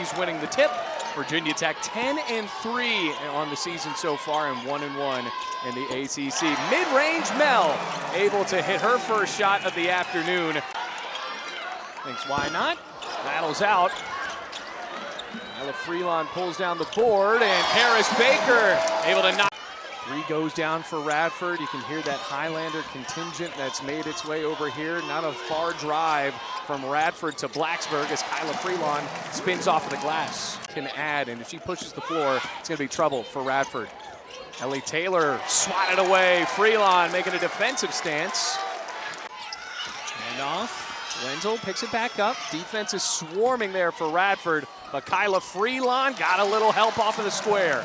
Hokies winning the tip. Virginia Tech 10-3 on the season so far and 1-1 in the ACC. Mid-range Mel able to hit her first shot of the afternoon. Thinks why not? Battles out. Ella Freelon pulls down the board and Paris Baker able to knock. 3 goes down for Radford. You can hear that Highlander contingent that's made its way over here. Not a far drive from Radford to Blacksburg as Kyla Freelon spins off of the glass. Can add, and if she pushes the floor, it's going to be trouble for Radford. Ellie Taylor swatted away. Freelon making a defensive stance. Hand off. Wenzel picks it back up. Defense is swarming there for Radford, but Kyla Freelon got a little help off of the square.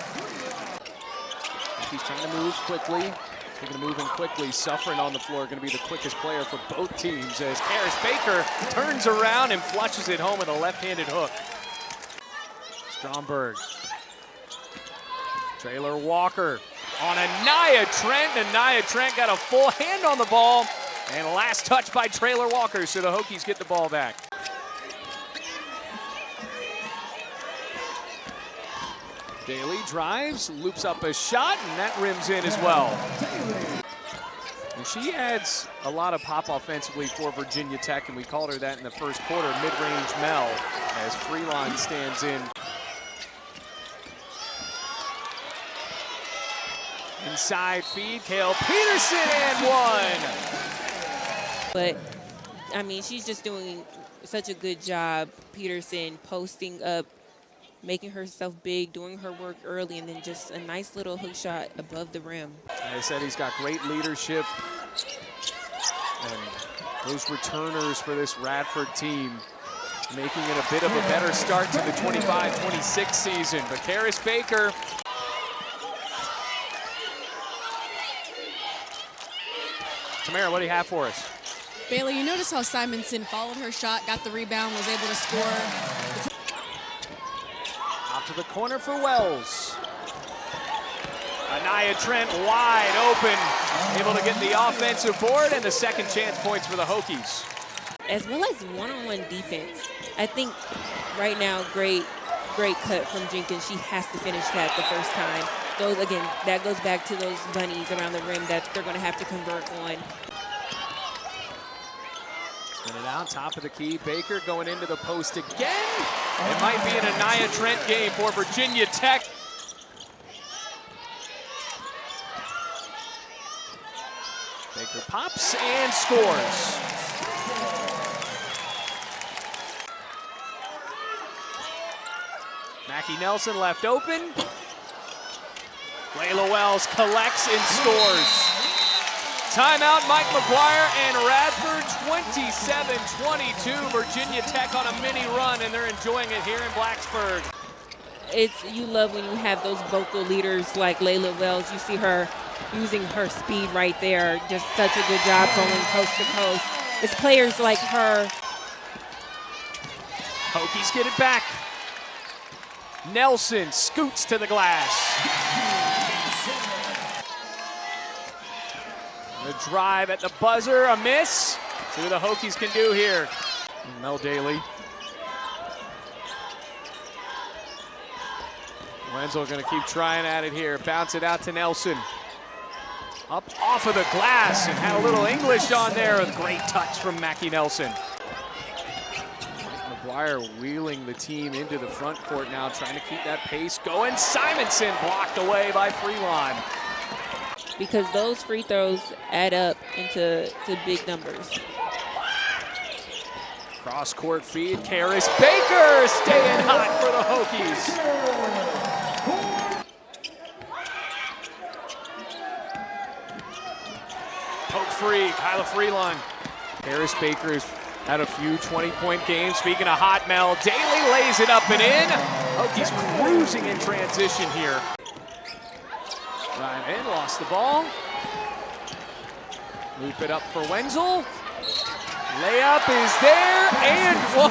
He's trying to move quickly. Speaking of moving quickly, Suffren on the floor, going to be the quickest player for both teams as Paris Baker turns around and flushes it home with a left-handed hook. Stromberg. Traylor Walker on Anaya Trent. Anaya Trent got a full hand on the ball. And last touch by Traylor Walker, so the Hokies get the ball back. Daly drives, loops up a shot, and that rims in as well. And she adds a lot of pop offensively for Virginia Tech, and we called her that in the first quarter, mid-range Mel, as Freelon stands in. Inside feed, Kale Peterson and one. But, I mean, she's just doing such a good job, Peterson, posting up, making herself big, doing her work early, and then just a nice little hook shot above the rim. As I said, he's got great leadership. And those returners for this Radford team making it a bit of a better start to the 25-26 season. But Paris Baker. Tamara, what do you have for us? Bailey, you notice how Simonson followed her shot, got the rebound, was able to score. Out to the corner for Wells. Anaya Trent wide open, able to get the offensive board and the second chance points for the Hokies. As well as one-on-one defense. I think right now, great cut from Jenkins. She has to finish that the first time. Those, again, that goes back to those bunnies around the rim that they're going to have to convert on. Spin it out, top of the key. Baker going into the post again. It might be an Anaya Trent game for Virginia Tech. Baker pops and scores. Mackie Nelson left open. Layla Wells collects and scores. Timeout, Mike McGuire and Radford, 27-22. Virginia Tech on a mini run, and they're enjoying it here in Blacksburg. You love when you have those vocal leaders like Layla Wells. You see her using her speed right there. Just such a good job going coast to coast. It's players like her. Hokies get it back. Nelson scoots to the glass. The drive at the buzzer, a miss. See what the Hokies can do here. Mel Daly. Wenzel gonna keep trying at it here. Bounce it out to Nelson. Up off of the glass and had a little English on there. A great touch from Mackie Nelson. Mike McGuire wheeling the team into the front court now, trying to keep that pace going. Simonson blocked away by Freelon. Because those free throws add up into big numbers. Cross court feed, Paris Baker staying hot for the Hokies. Poke free, Kyla Freelon. Paris Baker's had a few 20-point games. Speaking of hot, Mel, Daly lays it up and in. Hokies cruising in transition here. Ryan in, lost the ball. Loop it up for Wenzel. Layup is there and one.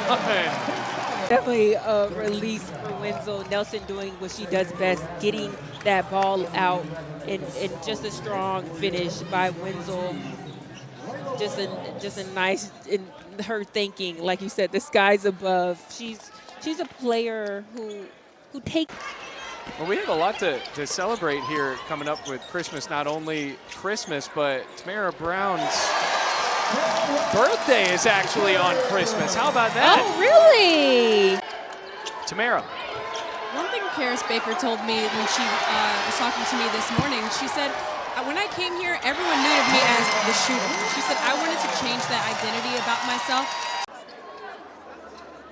Definitely a release for Wenzel. Nelson doing what she does best, getting that ball out, and just a strong finish by Wenzel. Just a nice, in her thinking, like you said, the sky's above. She's she's a player who takes. Well, we have a lot to celebrate here coming up with Christmas. Not only Christmas, but Tamara Brown's birthday is actually on Christmas. How about that? Oh, really? Tamara. One thing Karis Baker told me when she was talking to me this morning, she said, when I came here, everyone knew of me as the shooter. She said, I wanted to change that identity about myself.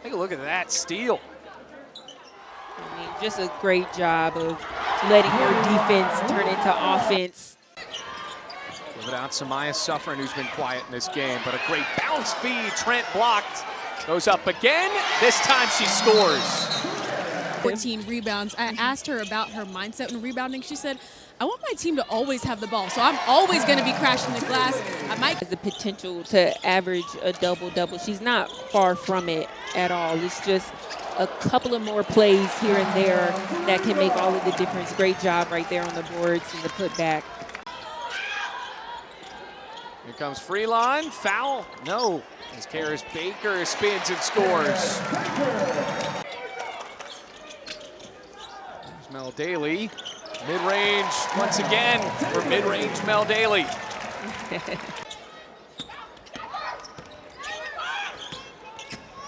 Take a look at that steal. I mean, just a great job of letting your defense turn into offense. Give it out to Maya Suffren, who's been quiet in this game, but a great bounce feed. Trent blocked. Goes up again. This time she scores. 14 rebounds. I asked her about her mindset when rebounding. She said, I want my team to always have the ball, so I'm always going to be crashing the glass. I might Has the potential to average a double-double. She's not far from it at all. It's just a couple of more plays here and there that can make all of the difference. Great job right there on the boards and the putback. Here comes Freelon. Foul? No. As Karis Baker spins and scores. There's Mel Daly. Mid-range once again for mid-range Mel Daly.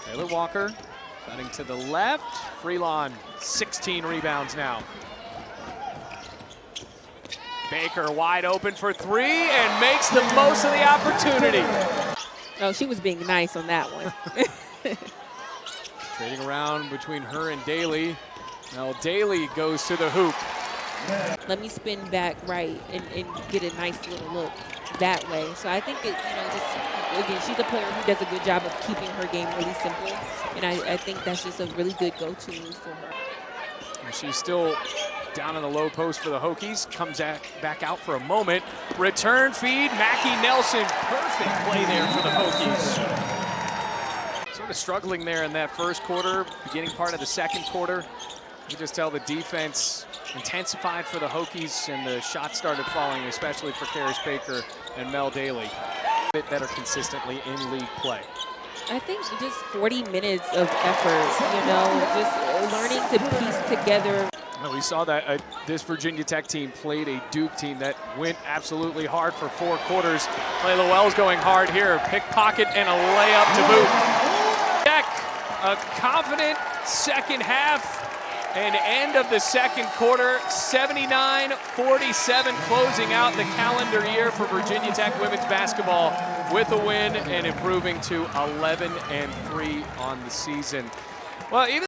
Taylor Walker cutting to the left. Freelon, 16 rebounds now. Baker wide open for three and makes the most of the opportunity. Oh, she was being nice on that one. Trading around between her and Daly. Now Daly goes to the hoop. Let me spin back right and get a nice little look that way. So I think, again, she's a player who does a good job of keeping her game really simple. And I think that's just a really good go-to move for her. And she's still down in the low post for the Hokies. Comes back out for a moment. Return feed, Mackie Nelson. Perfect play there for the Hokies. Sort of struggling there in that first quarter, beginning part of the second quarter. You just tell the defense intensified for the Hokies, and the shots started falling, especially for Karis Baker and Mel Daly. A bit better consistently in league play. I think just 40 minutes of effort, just learning to piece together. Well, we saw that this Virginia Tech team played a Duke team that went absolutely hard for 4 quarters. Layla Wells going hard here, pickpocket and a layup to boot. Tech, a confident second half. And end of the second quarter, 79-47, closing out the calendar year for Virginia Tech women's basketball with a win and improving to 11-3 on the season. Well, even